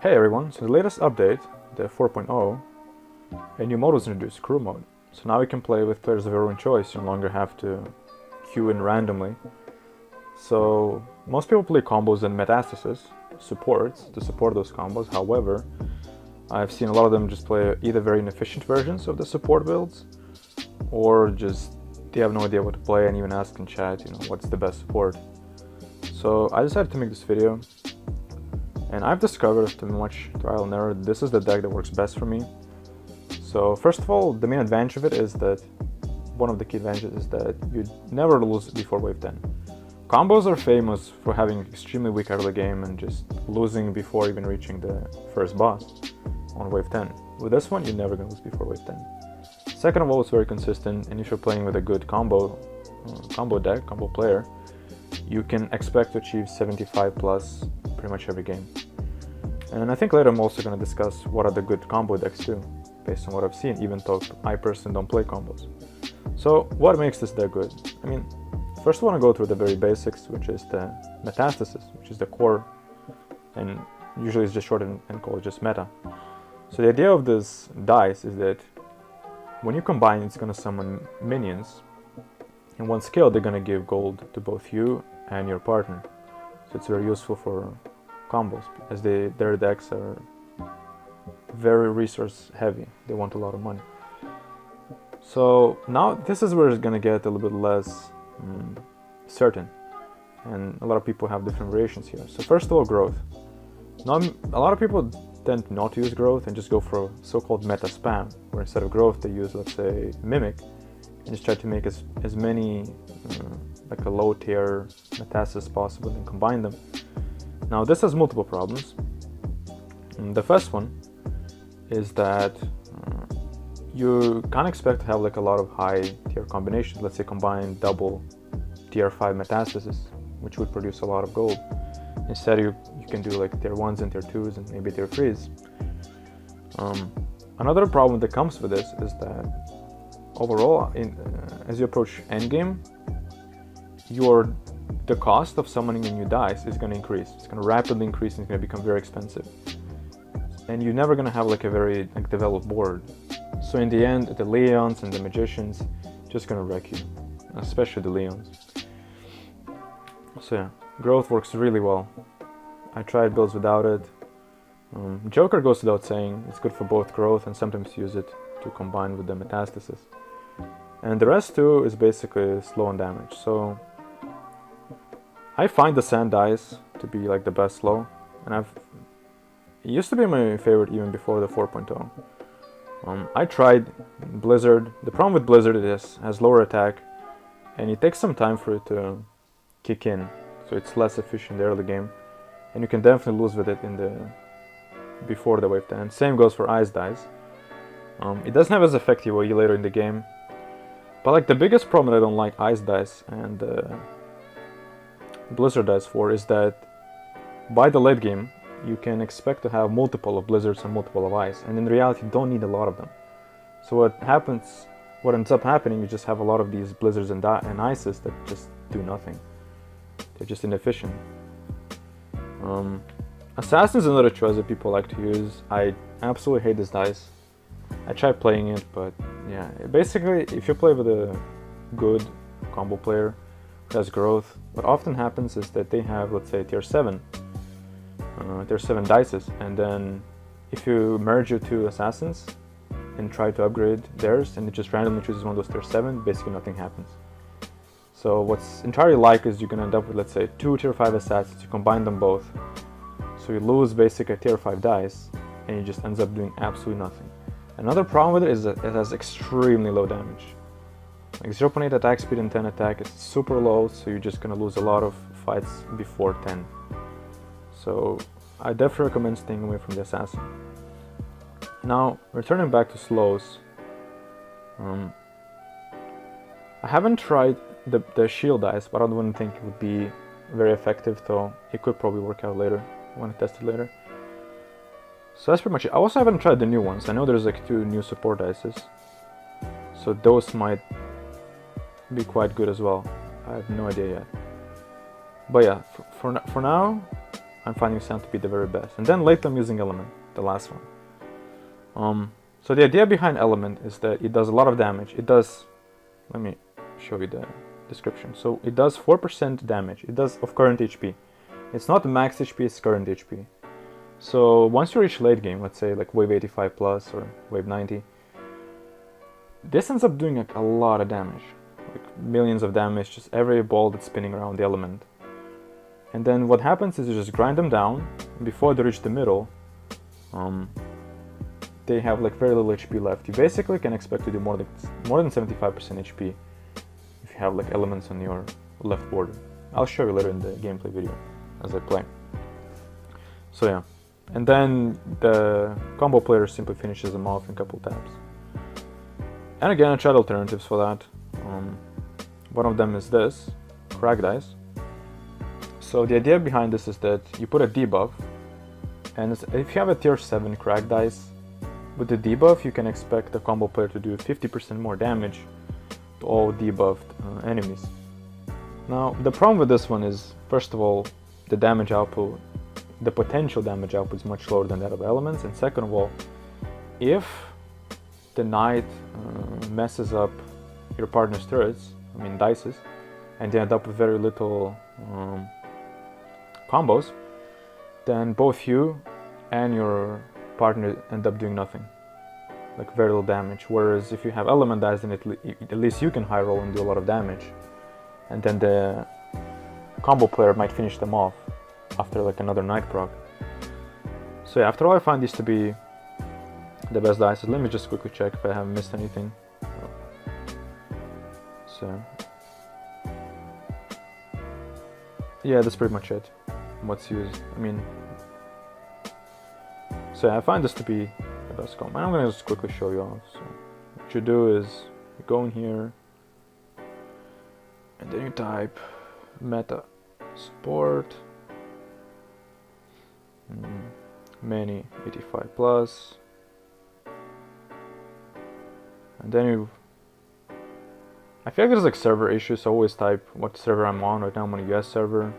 Hey everyone, so the latest update, the 4.0, a new mode was introduced, crew mode. So now you can play with players of your own choice, you no longer have to queue in randomly. So most people play combos and metastasis, supports, to support those combos. However, I've seen a lot of them just play either very inefficient versions of the support builds, or just they have no idea what to play and even ask in chat, what's the best support. So I decided to make this video. And I've discovered after much trial and error, this is the deck that works best for me. So first of all, the main advantage of it is that, one of the key advantages is that you never lose before wave 10. Combos are famous for having extremely weak early game and just losing before even reaching the first boss on wave 10. With this one, you're never going to lose before wave 10. Second of all, it's very consistent, and if you're playing with a good combo deck, combo player, you can expect to achieve 75 plus pretty much every game. And I think later I'm also going to discuss what are the good combo decks too, based on what I've seen, even though I personally don't play combos. So what makes this deck good? I mean, first I want to go through the very basics, which is the metastasis, which is the core, and usually it's just shortened and called just meta. So the idea of this dice is that when you combine, it's going to summon minions. In one skill, they're going to give gold to both you and your partner. So it's very useful for combos, as their decks are very resource heavy. They want a lot of money. So now this is where it's going to get a little bit less certain. And a lot of people have different variations here. So first of all, growth. Now, a lot of people tend not to use growth and just go for so-called meta spam, where instead of growth they use, let's say, mimic, and just try to make as many like a low tier metastasis as possible and combine them. Now this has multiple problems. And the first one is that you can't expect to have like a lot of high tier combinations. Let's say combine double tier 5 metastasis, which would produce a lot of gold. Instead you can do like tier 1s and tier 2s and maybe tier 3s. Another problem that comes with this is that overall, as you approach endgame, the cost of summoning a new dice is going to increase. It's going to rapidly increase and it's going to become very expensive. And you're never going to have like a very developed board. So in the end, the Leons and the Magicians just going to wreck you, especially the Leons. So yeah, growth works really well. I tried builds without it. Joker goes without saying. It's good for both growth and sometimes use it to combine with the metastasis. And the rest too is basically slow on damage. So I find the sand dice to be like the best slow, and it used to be my favorite even before the 4.0. I tried Blizzard. The problem with Blizzard is it has lower attack, and it takes some time for it to kick in, so it's less efficient in the early game, and you can definitely lose with it before the wave 10. Same goes for Ice dice. It doesn't have as effective way later in the game, but like the biggest problem that I don't like Ice dice and Blizzard dice for is that by the late game you can expect to have multiple of Blizzards and multiple of Ice, and in reality you don't need a lot of them. So what ends up happening, you just have a lot of these Blizzards and Ices that just do nothing. They're just inefficient. Assassin is another choice that people like to use. I absolutely hate this dice. I tried playing it, but yeah, basically if you play with a good combo player who has growth, what often happens is that they have, let's say, tier 7 dices, and then if you merge your two assassins and try to upgrade theirs and it just randomly chooses one of those tier 7, basically nothing happens. So what's entirely likely is you're going to end up with, let's say, 2 tier 5 assassins, you combine them both, so you lose basically a tier 5 dice and it just ends up doing absolutely nothing. Another problem with it is that it has extremely low damage. Like 0.8 attack speed and 10 attack is super low, so you're just gonna lose a lot of fights before 10. So I definitely recommend staying away from the assassin. Now, returning back to slows, I haven't tried the shield dice, but I don't think it would be very effective, though it could probably work out later when I test it later. So that's pretty much it. I also haven't tried the new ones. I know there's like 2 new support dices, so those might be quite good as well. I have no idea yet. But yeah, for now, I'm finding sand to be the very best. And then lately I'm using element, the last one. So the idea behind element is that it does a lot of damage. It does, let me show you the description. So it does 4% damage. It does of current HP. It's not max HP, it's current HP. So once you reach late game, let's say like wave 85 plus or wave 90, this ends up doing like a lot of damage. Like millions of damage, just every ball that's spinning around the element. And then what happens is you just grind them down. Before they reach the middle, they have like very little HP left. You basically can expect to do more than 75% HP if you have like elements on your left border. I'll show you later in the gameplay video as I play. So yeah, and then the combo player simply finishes them off in a couple taps. And again, I tried alternatives for that. One of them is this, crack dice. So the idea behind this is that you put a debuff, and if you have a tier 7 crack dice, with the debuff you can expect the combo player to do 50% more damage to all debuffed enemies. Now the problem with this one is, first of all, the damage output, the potential damage output is much lower than that of elements, and second of all, if the knight messes up your partner's turrets, I mean dices, and they end up with very little combos, then both you and your partner end up doing nothing, like very little damage. Whereas if you have element dice, then at least you can high roll and do a lot of damage, and then the combo player might finish them off after like another knight proc. So yeah, after all, I find these to be the best dice. Let me just quickly check if I haven't missed anything. So yeah, that's pretty much it. What's used, I mean, so yeah, I find this to be the best combo. I'm gonna just quickly show you off. So what you do is you go in here and then you type meta support many 85 plus, and then you, I feel like there's like server issues, so always type what server I'm on. Right now I'm on a US server.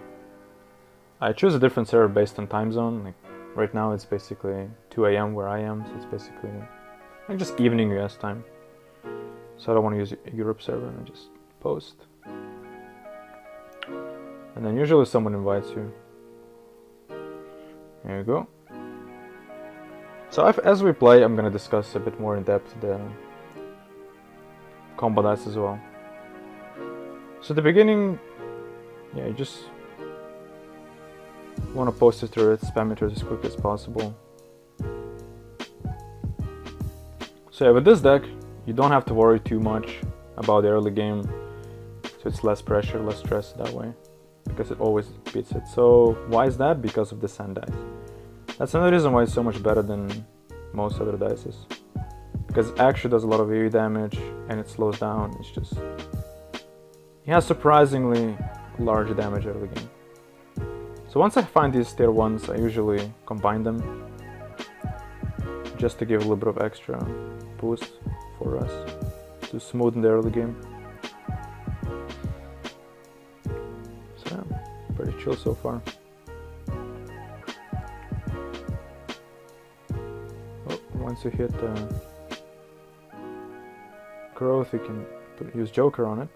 I choose a different server based on time zone. Like right now it's basically 2 AM where I am, so it's basically like just evening US time. So I don't want to use a Europe server, and I just post. And then usually someone invites you. There you go. So as we play, I'm gonna discuss a bit more in depth the combo dice as well. So at the beginning, yeah, you just want to post your turrets, spam your turrets as quickly as possible. So yeah, with this deck, you don't have to worry too much about the early game, so it's less pressure, less stress that way, because it always beats it. So why is that? Because of the sand dice. That's another reason why it's so much better than most other dices, because it actually does a lot of AoE damage and it slows down. It's just, it has surprisingly large damage early game. So once I find these tier 1s, I usually combine them just to give a little bit of extra boost for us to smoothen the early game. So yeah, pretty chill so far. Oh, once you hit growth, you can use Joker on it.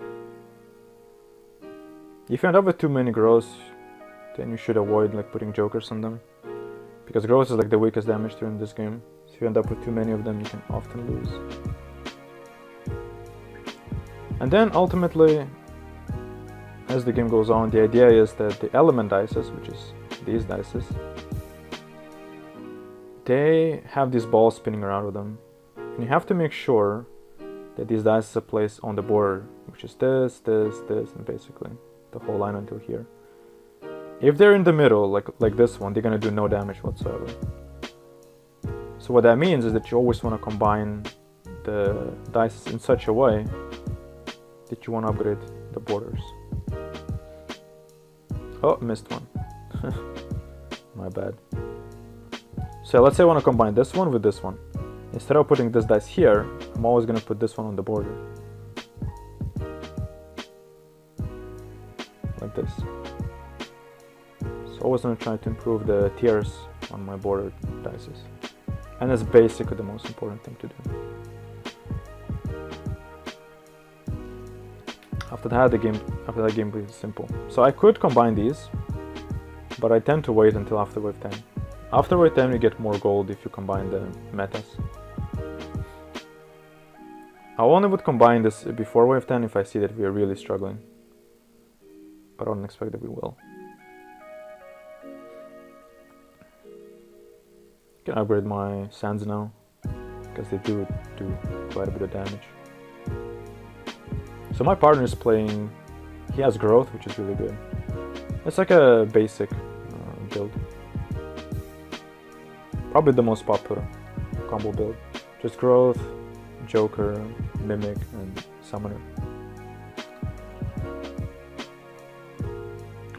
If you end up with too many growths, then you should avoid like putting Jokers on them, because growth is like the weakest damage tier in this game. So if you end up with too many of them, you can often lose. And then ultimately, as the game goes on, the idea is that the element dices, which is these dices, they have these balls spinning around with them, and you have to make sure that these dices are placed on the board, which is this, and basically the whole line until here. If they're in the middle, like this one, they're gonna do no damage whatsoever. So what that means is that you always want to combine the dice in such a way that you want to upgrade the borders. Oh, missed one. My bad. So let's say I want to combine this one with this one. Instead of putting this dice here, I'm always going to put this one on the border. Like this. So always want to try to improve the tiers on my border dices. And that's basically the most important thing to do. After that gameplay is simple. So I could combine these, but I tend to wait until after wave 10. After wave 10 you get more gold if you combine the metas. I only would combine this before wave 10 if I see that we are really struggling. But I don't expect that we will. I can upgrade my sands now, because they do quite a bit of damage. So my partner is playing, he has growth, which is really good. It's like a basic build. Probably the most popular combo build. Just growth, Joker, Mimic, and Summoner.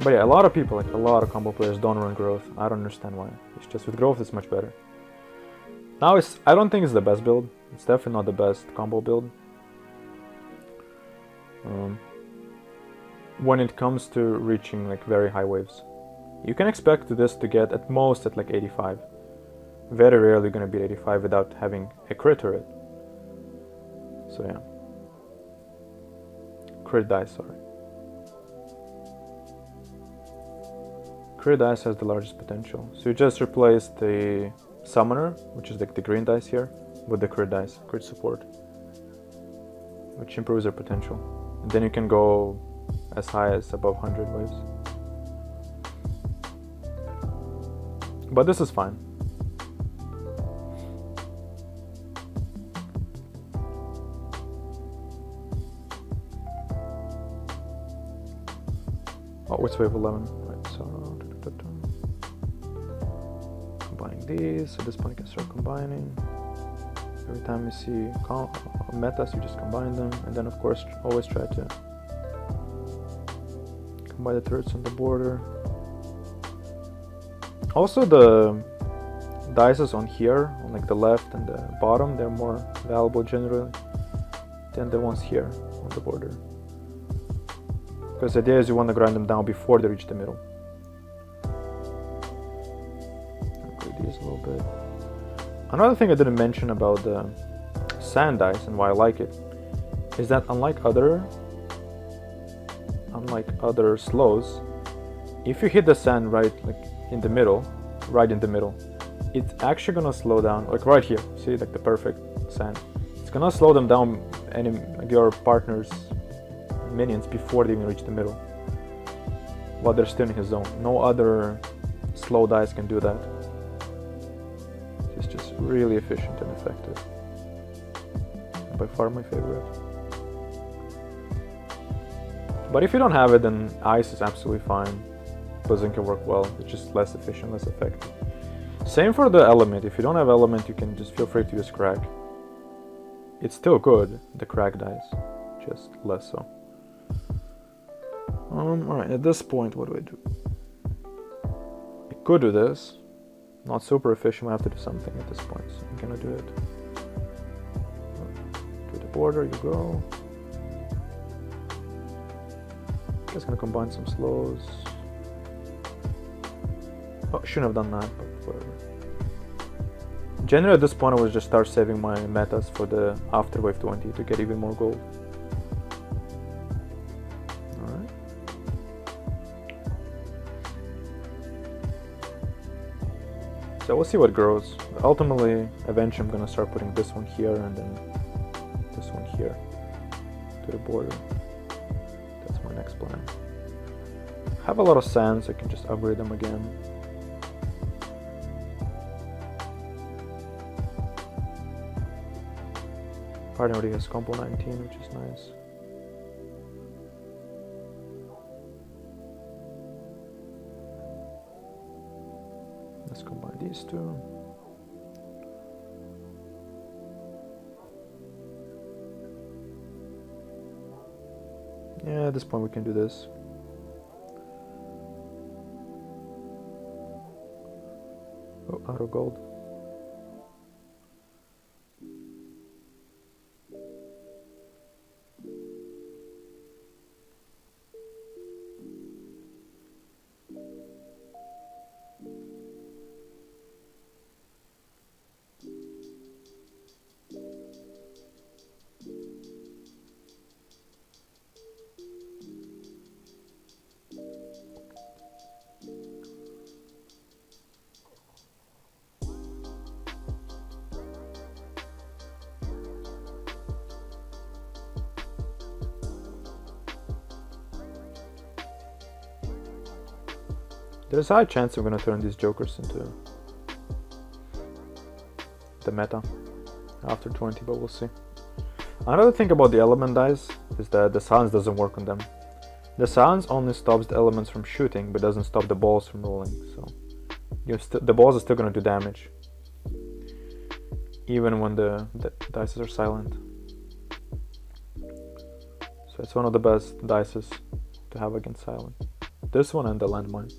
But yeah, a lot of people, like a lot of combo players don't run growth. I don't understand why. It's just with growth it's much better. Now I don't think it's the best build. It's definitely not the best combo build. When it comes to reaching like very high waves. You can expect this to get at most at like 85. Very rarely gonna beat 85 without having a crit turret. So yeah. Crit dice, sorry. Crit dice has the largest potential. So you just replace the Summoner, which is like the green dice here, with the crit dice, crit support, which improves their potential. And then you can go as high as above 100 waves. But this is fine. Oh, it's wave 11. Right, so combining these. At this point, you can start combining. Every time you see metas, you just combine them, and then, of course, always try to combine the turrets on the border. Also, the dices on here, on like the left and the bottom, they're more valuable generally than the ones here on the border. Because the idea is you want to grind them down before they reach the middle. Upgrade these a little bit. Another thing I didn't mention about the sand dice and why I like it is that unlike other slows, if you hit the sand right in the middle, it's actually gonna slow down, like right here. See, like the perfect sand. It's gonna slow them down, your partner's minions before they even reach the middle, while they're still in his zone. No other slow dice can do that. It's just really efficient and effective. By far my favorite. But if you don't have it, then ice is absolutely fine. Buzzing can work well. It's just less efficient, less effective. Same for the element. If you don't have element, you can just feel free to use crack. It's still good, the crack dice, just less so. Alright, at this point, what do? I could do this. Not super efficient, I have to do something at this point, so I'm gonna do it. To the border you go. Just gonna combine some slows. Oh, shouldn't have done that, but whatever. Generally at this point I would just start saving my metas for the after wave 20 to get even more gold. Alright. So we'll see what grows. Ultimately, eventually I'm gonna start putting this one here and then this one here to the border. That's my next plan. I have a lot of sands, I can just upgrade them again. Partner already has combo 19, which is nice. Let's combine these two. Yeah, at this point we can do this. Oh, out of gold. There's a high chance I'm gonna turn these jokers into the meta after 20, but we'll see. Another thing about the element dice is that the silence doesn't work on them. The silence only stops the elements from shooting, but doesn't stop the balls from rolling, so the balls are still gonna do damage, even when the dice are silent. So it's one of the best dices to have against silent. This one and the landmine.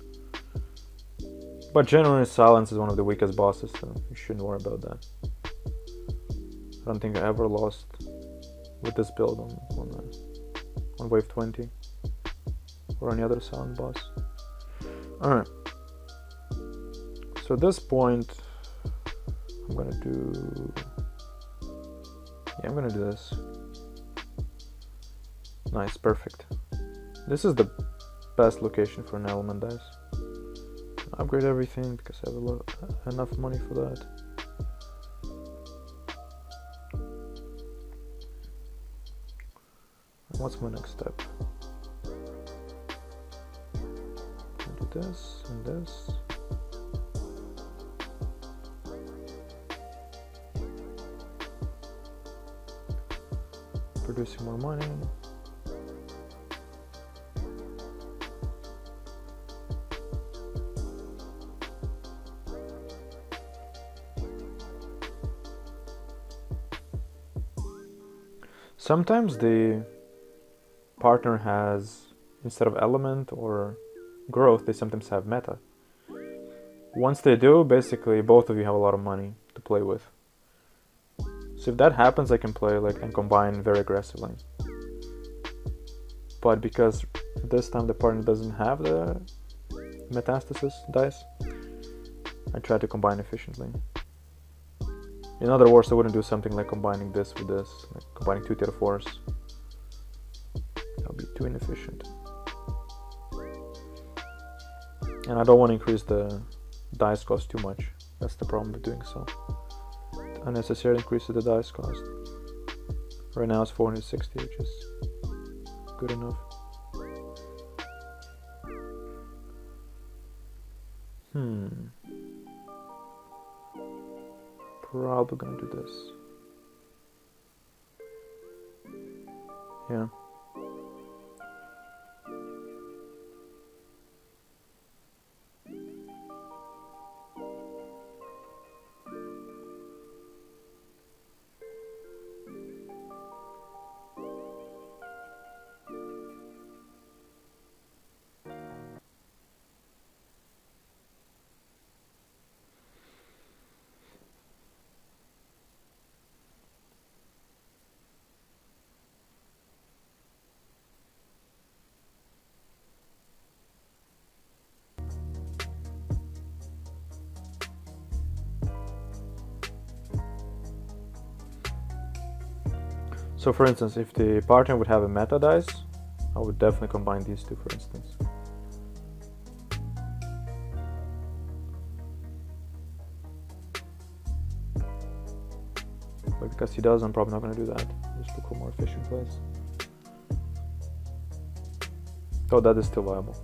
But generally silence is one of the weakest bosses, so you shouldn't worry about that. I don't think I ever lost with this build on wave 20 or any other silent boss. Alright, so at this point I'm gonna do this. Nice, perfect. This is the best location for an element dice. Upgrade everything because I have enough money for that. What's my next step? I'll do this and this. Producing more money. Sometimes the partner has, instead of element or growth, they sometimes have meta. Once they do, basically both of you have a lot of money to play with. So if that happens, I can play and combine very aggressively. But because this time the partner doesn't have the metastasis dice, I try to combine efficiently. In other words, I wouldn't do something like combining this with this, like combining 2 tier 4s. That would be too inefficient. And I don't want to increase the dice cost too much. That's the problem with doing so. It unnecessarily increases the dice cost. Right now it's 460, which is good enough. Probably gonna do this. Yeah. So for instance, if the partner would have a meta dice, I would definitely combine these two, for instance. But because he does, I'm probably not going to do that. Just look for a more efficient place. Oh, that is still viable.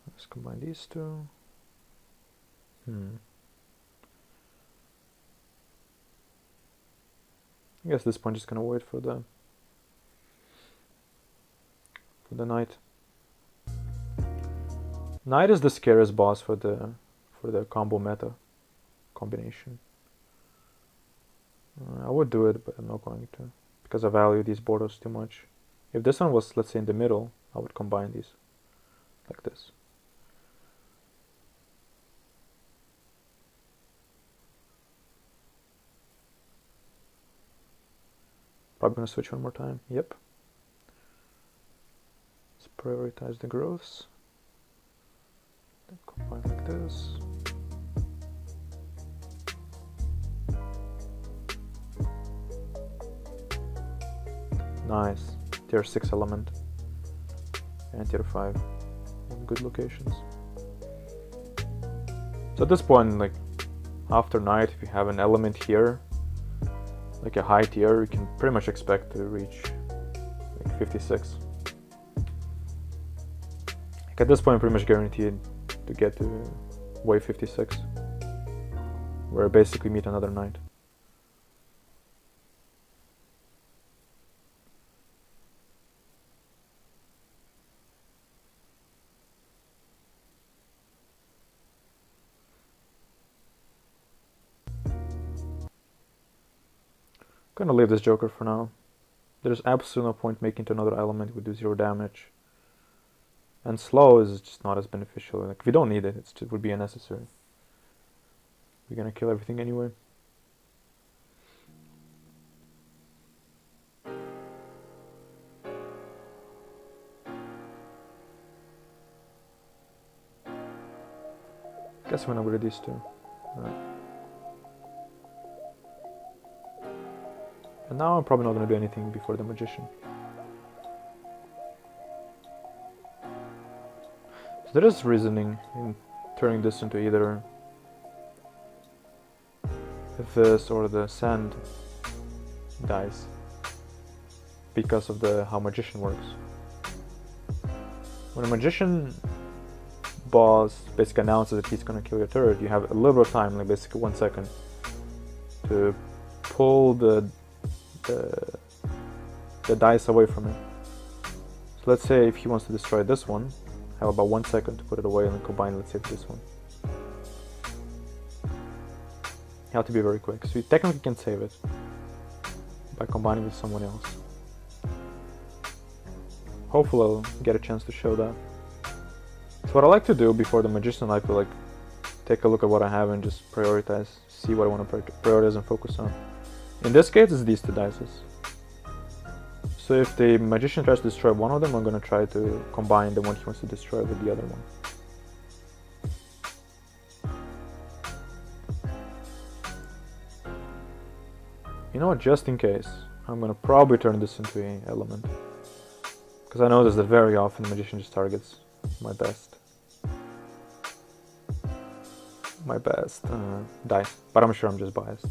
Let's combine these two. I guess at this point just gonna wait for the knight. Knight is the scariest boss for the combo meta combination. I would do it, but I'm not going to because I value these borders too much. If this one was, let's say, in the middle, I would combine these like this. Probably gonna switch one more time. Yep. Let's prioritize the growths. Then combine like this. Nice. Tier 6 element. And tier 5. In good locations. So at this point, after knight, if you have an element here, like a high tier, you can pretty much expect to reach 56. At this point, I'm pretty much guaranteed to get to wave 56, where I basically meet another knight. I'm gonna leave this joker for now. There's absolutely no point making to another element with 0 damage. And slow is just not as beneficial. Like, if we don't need it, it would be unnecessary. We're gonna kill everything anyway. Guess we're gonna go to these two. Right. And now I'm probably not gonna do anything before the magician. So there is reasoning in turning this into either this or the sand dice because of how magician works. When a magician boss basically announces that he's gonna kill your turret, you have a little bit of time, like basically 1 second, to pull the dice away from it. So let's say if he wants to destroy this one, have about 1 second to put it away and then combine, let's say, with this one. You have to be very quick. So you technically can save it by combining with someone else. Hopefully I'll get a chance to show that. So what I like to do before the magician, I like to take a look at what I have and just prioritize, see what I want to prioritize and focus on. In this case, it's these two dices. So if the magician tries to destroy one of them, I'm going to try to combine the one he wants to destroy with the other one. You know what, just in case, I'm going to probably turn this into an element. Because I notice that very often the magician just targets my best dice. But I'm sure I'm just biased.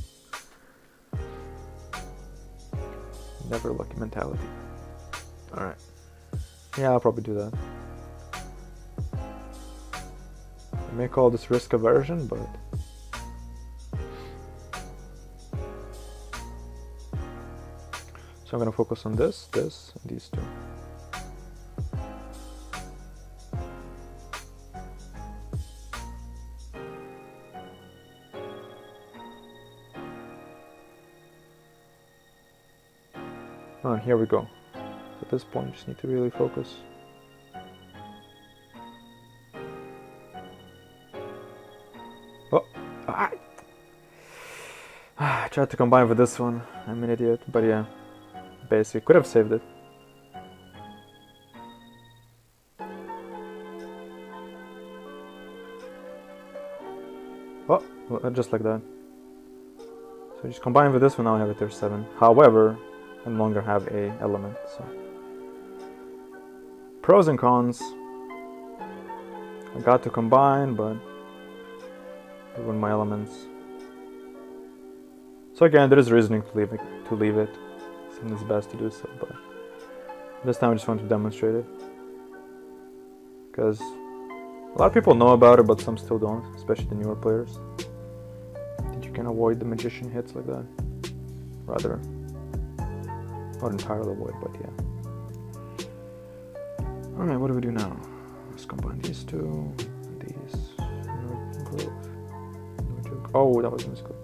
Never lucky mentality. Alright. Yeah, I'll probably do that. I may call this risk aversion, but so I'm gonna focus on this, and these two. Alright, here we go. So at this point, just need to really focus. Oh! I tried to combine with this one. I'm an idiot, but yeah. Basically, could have saved it. Oh! Well, just like that. So just combine with this one, now I have a tier 7. However, I no longer have a element, so. Pros and cons. I got to combine, but I ruined my elements. So again, there is reasoning to leave it. I think it's best to do so, but this time I just want to demonstrate it. Because a lot of people know about it, but some still don't, especially the newer players. That you can avoid the magician hits like that. Rather, not entirely avoid, but yeah. Alright, what do we do now? Let's combine these two, these. No growth. No joke. Oh, that was a misclick.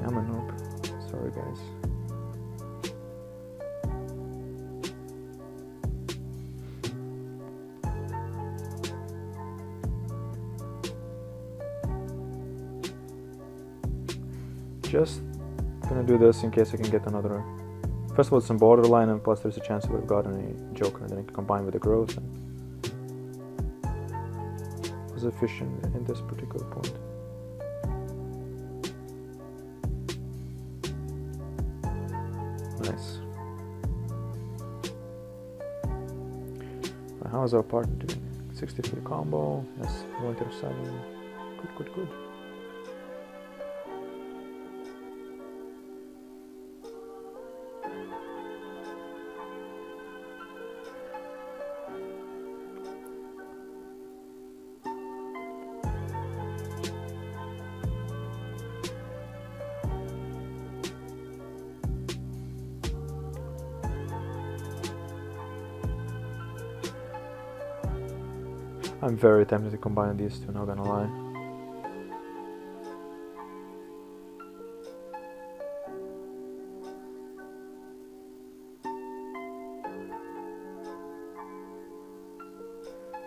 I'm a noob. Sorry, guys. Just gonna do this in case I can get another. First of all, it's some borderline, and plus there's a chance I would have gotten a joker, and then I can combine with the growth. And was efficient in this particular point. Nice. How is our partner doing? 63 combo. Yes, 137. Good, good, good. I'm very tempted to combine these two, not gonna lie.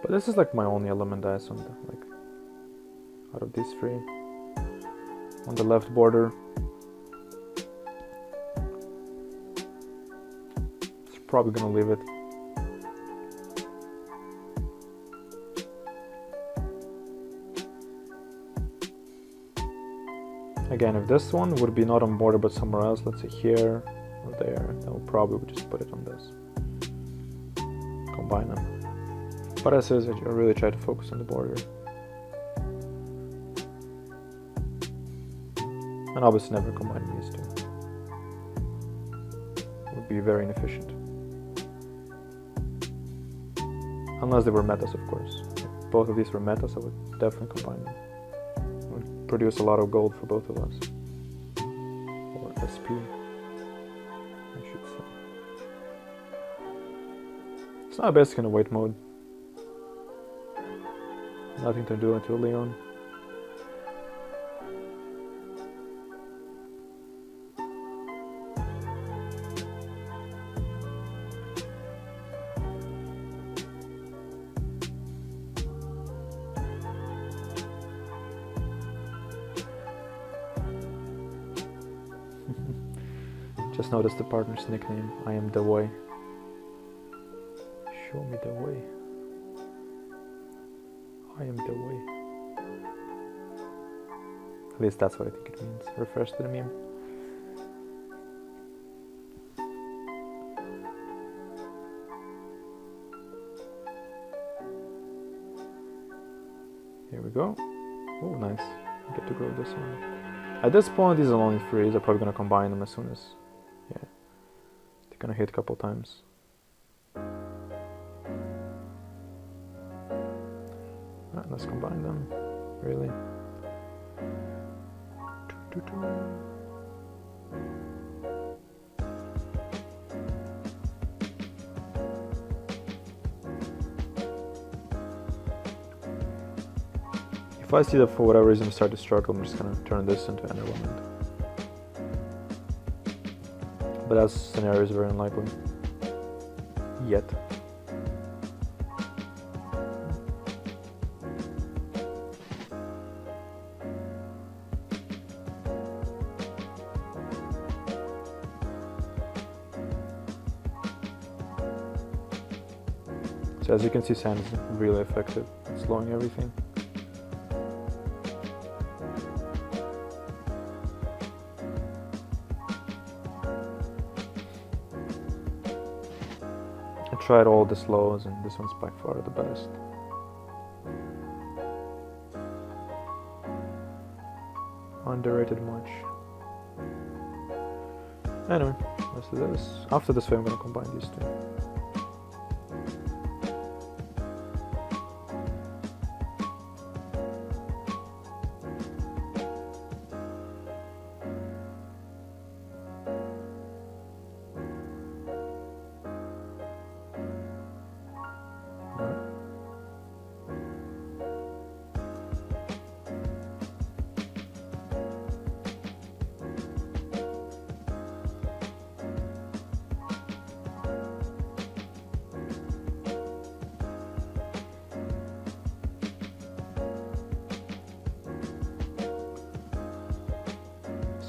But this is like my only element dice on the, like, out of these three. On the left border. It's probably gonna leave it. Again, if this one would be not on border but somewhere else, let's say here or there, then we'll probably just put it on this. Combine them. But as is, I really try to focus on the border. And obviously never combine these two. Would be very inefficient. Unless they were metas, of course. If both of these were metas, I would definitely combine them. Would produce a lot of gold for both of us. Or SP, I should say. It's not basic in a wait mode. Nothing to do until Leon. Just noticed the partner's nickname. I am the way. Show me the way. I am the way. At least that's what I think it means. Refers to the meme. Here we go. Oh, nice. I get to grow this one. At this point, these are only threes. I'm probably gonna combine them as soon as, yeah, they're gonna hit a couple times. Alright, let's combine them. Really. If I see that for whatever reason I start to struggle, I'm just gonna turn this into an element. But that scenario is very unlikely. Yet. So as you can see, sand is really effective at slowing everything. I tried all the slows and this one's by far the best. Underrated much. Anyway, let's do this. After this way I'm gonna combine these two.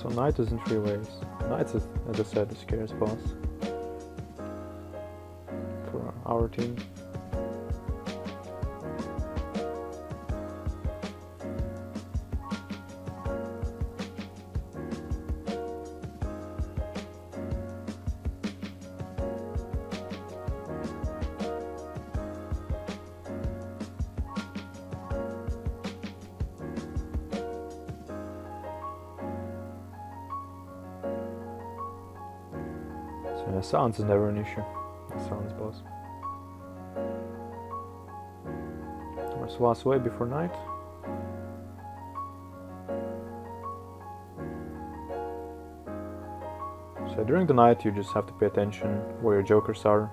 So knight is in three ways. Knight is, as I said, the scariest boss for our team. So yeah, sounds is never an issue. Sounds boss. So last way before night. So during the night you just have to pay attention where your jokers are.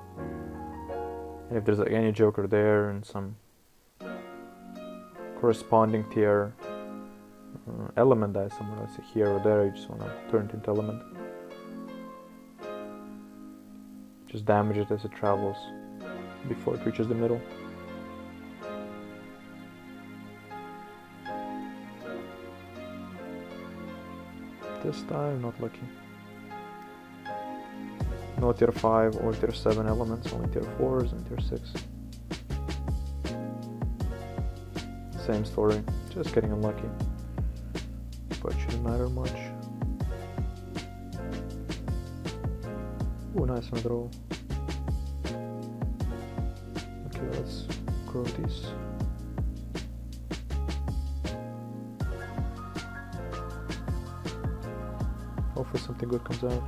And if there's like any joker there and some corresponding tier element dice somewhere, let's say here or there. You just want to turn it into element. Just damage it as it travels before it reaches the middle. This time, not lucky. No tier 5 or tier 7 elements, only tier 4s and tier 6. Same story, just getting unlucky. But shouldn't matter much. Oh, nice on the roll. Okay, let's grow these. Hopefully something good comes out.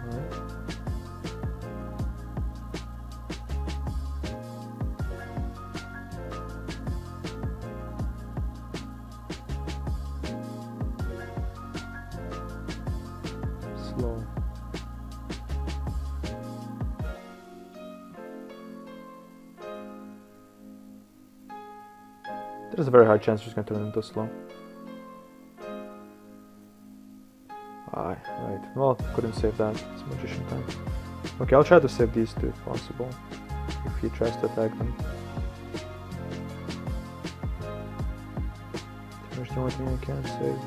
Alright. Slow. There's a very high chance she's going to turn into slow. Ah, right. Well, couldn't save that. It's magician time. Okay, I'll try to save these two if possible. If he tries to attack them. There's the only thing I can save.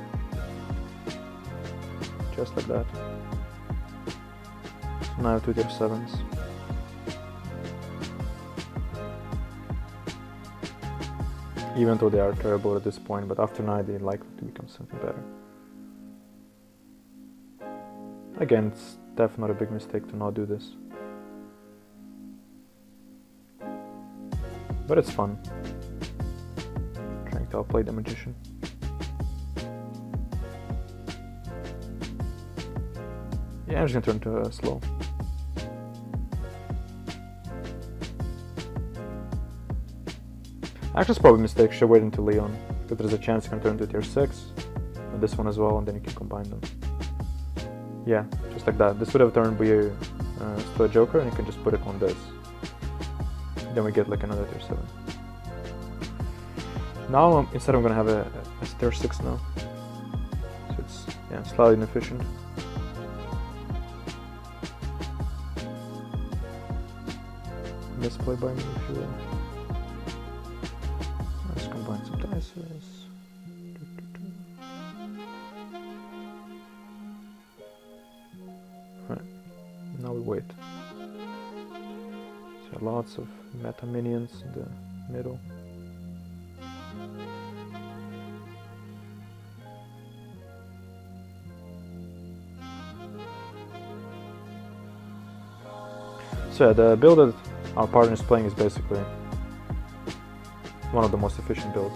Just like that. So now I have 2 tier 7s. Even though they are terrible at this point, but after 9 they're likely to become something better. Again, it's definitely not a big mistake to not do this. But it's fun. Trying to outplay the magician. Yeah, I'm just gonna turn to slow. Actually, it's probably a mistake. Should wait until Leon, because there's a chance you can turn to tier 6, and this one as well, and then you can combine them. Yeah, just like that. This would have turned weird to a Joker, and you can just put it on this. Then we get like another tier 7. Now, instead I'm gonna have a tier 6 now. So it's, yeah, slightly inefficient. Misplay by me, if you will. Let's combine some dices. Right, now we wait. So lots of meta minions in the middle. So yeah, the build that our partner is playing is basically one of the most efficient builds.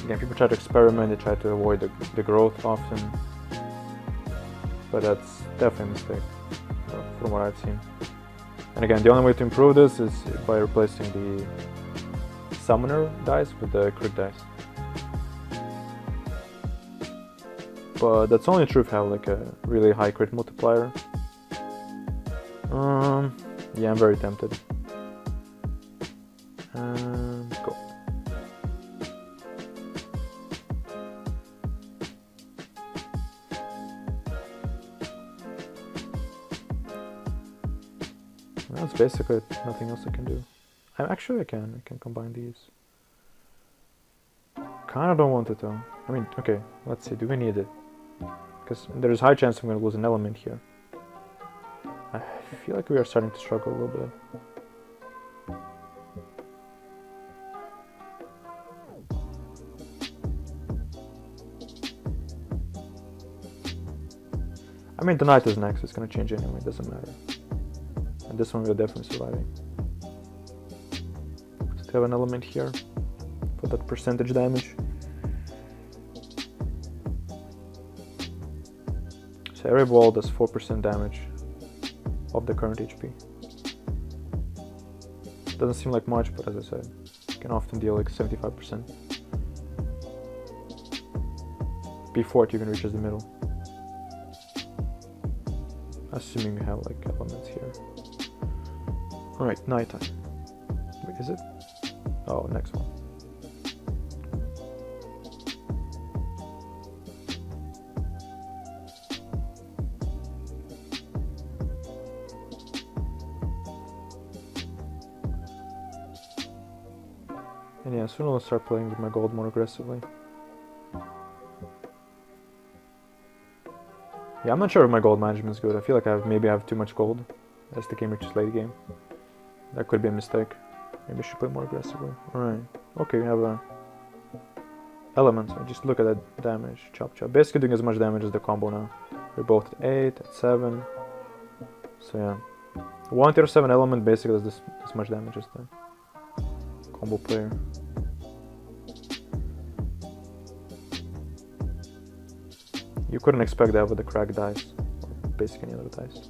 Again, people try to experiment, they try to avoid the growth often, but that's definitely a mistake from what I've seen. And again, the only way to improve this is by replacing the summoner dice with the crit dice. But that's only true if you have like a really high crit multiplier. Yeah, I'm very tempted. Go. That's basically it. Nothing else I can do. I can combine these. Kinda don't want it though. I mean, okay, let's see, do we need it? Because there's a high chance I'm gonna lose an element here. I feel like we are starting to struggle a little bit. I mean, the knight is next, it's gonna change anyway, it doesn't matter. And this one we're definitely surviving. Still have an element here for that percentage damage. So every ball does 4% damage of the current HP. Doesn't seem like much, but as I said, you can often deal like 75% before it even reaches the middle. Assuming we have like elements here. Alright, nighttime. Wait, is it? Oh, next one. And yeah, soon I'll start playing with my gold more aggressively. Yeah, I'm not sure if my gold management is good. I feel like maybe I have too much gold as the game reaches late game. That could be a mistake. Maybe I should play more aggressively. Alright. Okay, we have a element. So just look at that damage. Chop chop. Basically doing as much damage as the combo now. We're both at 8, at 7. So yeah. 1 tier 7 element basically does this much damage as the combo player. You couldn't expect that with the cracked dice, or basically any other dice.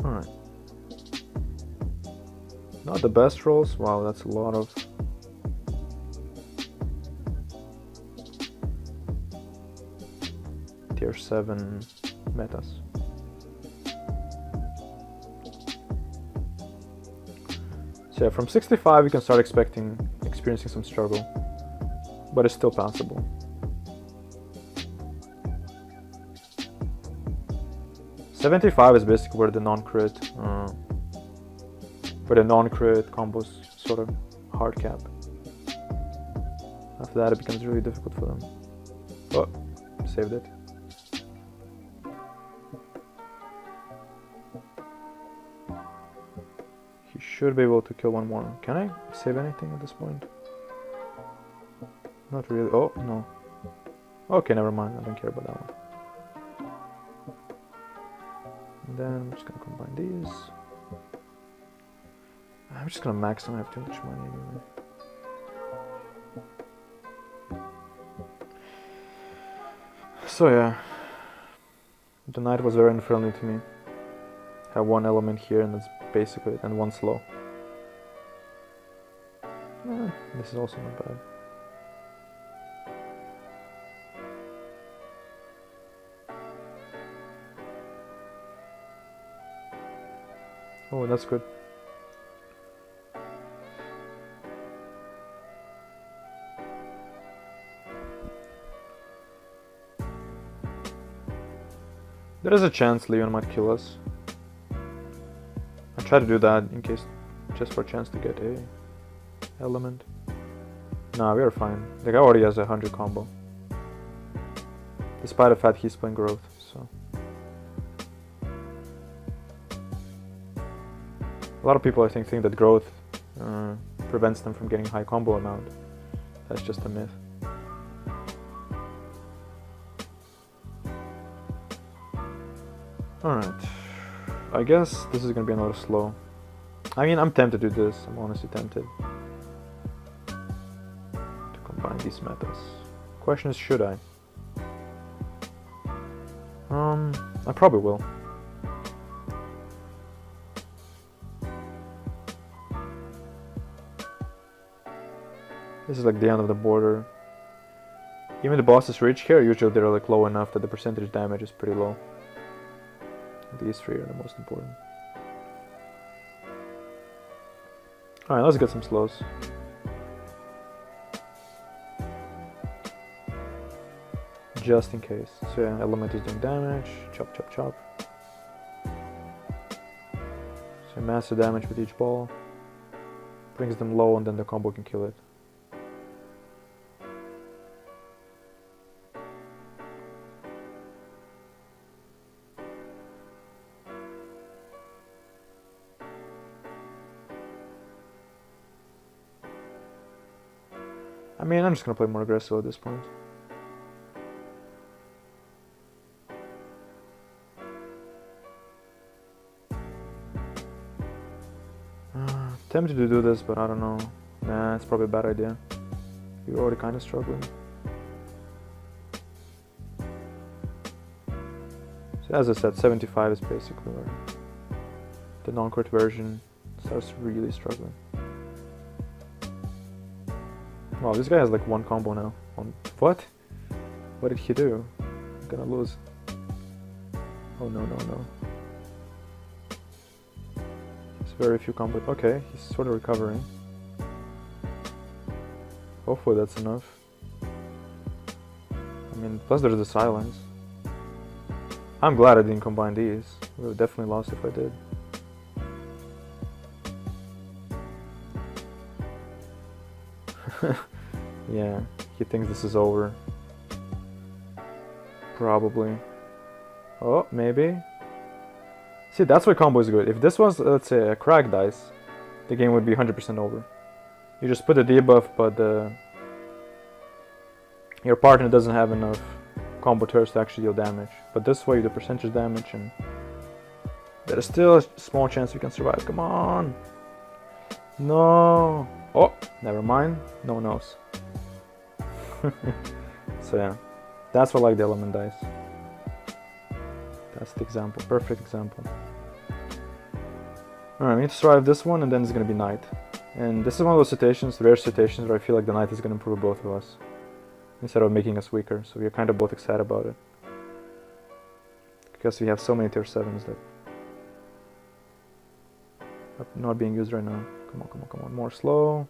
Alright. Not the best rolls. Wow, that's a lot of... tier 7 metas. So yeah, from 65 you can start experiencing some struggle, but it's still passable. $75 is basically where the non-crit combos sort of hard cap. After that it becomes really difficult for them. Oh, saved it. He should be able to kill one more. Can I save anything at this point? Not really. Oh, no. Okay, never mind. I don't care about that one. And then I'm just gonna combine these. I'm just gonna max them. I have too much money anyway. So yeah. The knight was very unfriendly to me. Have one element here and that's basically it, and one slow. This is also not bad. Oh, that's good. There is a chance Leon might kill us. I try to do that in case, just for a chance to get a element. Nah, we are fine. The guy already has a 100 combo. Despite the fact he's playing growth, so. A lot of people I think that growth prevents them from getting high combo amount. That's just a myth. Alright. I guess this is gonna be another slow. I mean, I'm tempted to do this. I'm honestly tempted to combine these metas. Question is, should I? I probably will. This is like the end of the border. Even the bosses reach here, usually they're like low enough that the percentage damage is pretty low. These three are the most important. Alright, let's get some slows. Just in case. So yeah, element is doing damage. Chop, chop, chop. So massive damage with each ball. Brings them low and then the combo can kill it. I mean, I'm just gonna play more aggressive at this point. Tempted to do this, but I don't know. Nah, it's probably a bad idea. You're already kind of struggling. So as I said, 75 is basically where the non-crit version starts really struggling. Wow, this guy has like one combo now. What? What did he do? I'm gonna lose. Oh no, no, no. very few combos. Okay, he's sort of recovering. Hopefully that's enough. I mean, plus there's the silence. I'm glad I didn't combine these. We would have definitely lost if I did. Yeah, he thinks this is over. Probably. Oh, maybe. See, that's why combo is good. If this was, let's say, a cracked dice, the game would be 100% over. You just put a debuff, but your partner doesn't have enough combo turrets to actually deal damage. But this way you do percentage damage, and there is still a small chance you can survive. Come on! No! Oh, never mind. No one knows. So yeah, that's why I like the element dice. That's the example, perfect example. Alright, we need to survive this one, and then it's gonna be night. And this is one of those situations, rare situations, where I feel like the night is gonna improve both of us, instead of making us weaker. So we're kind of both excited about it, because we have so many tier 7s that are not being used right now. Come on, come on, come on, more slow.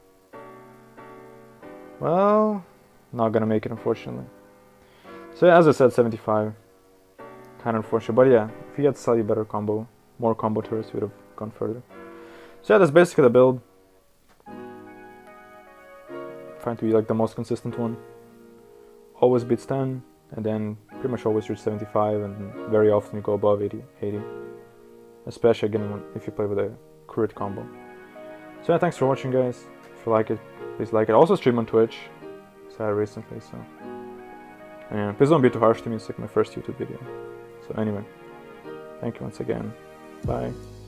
Well, not gonna make it, unfortunately. So yeah, as I said, 75. Kind of unfortunate, but yeah, if you had slightly better combo, more combo turrets, we would have gone further. So yeah, that's basically the build. Trying to be like the most consistent one. Always beats 10, and then pretty much always reach 75, and very often you go above 80. Especially again if you play with a crit combo. So yeah, thanks for watching, guys. If you like it, please like it. I also stream on Twitch, started recently, so yeah, please don't be too harsh to me. It's like my first YouTube video. So anyway, thank you once again. Bye.